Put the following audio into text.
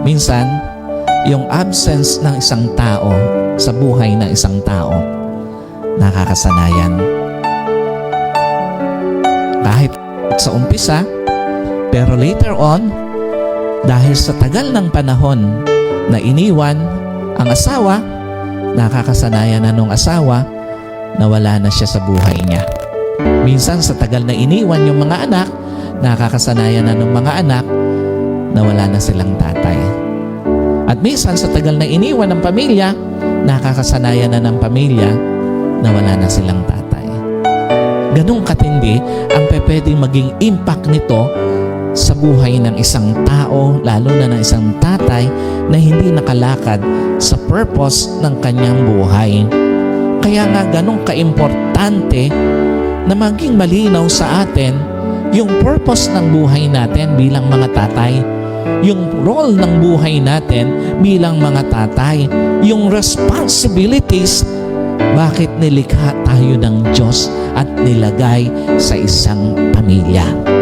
Minsan, yung absence ng isang tao sa buhay ng isang tao, nakakasanayan. Kahit sa umpisa, pero later on, dahil sa tagal ng panahon na iniwan ang asawa, nakakasanayan na nung asawa na wala na siya sa buhay niya. Minsan sa tagal na iniwan yung mga anak, nakakasanayan na nung mga anak na wala na silang tatay. At minsan sa tagal na iniwan ng pamilya, nakakasanayan na ng pamilya na wala na silang tatay. Ganong katindi ang pwedeng maging impact nito sa buhay ng isang tao, lalo na ng isang tatay na hindi nakalakad sa purpose ng kanyang buhay. Kaya nga ganong kaimportante na maging malinaw sa atin yung purpose ng buhay natin bilang mga tatay, yung role ng buhay natin bilang mga tatay, yung responsibilities, bakit nilikha tayo ng Diyos at nilagay sa isang pamilya.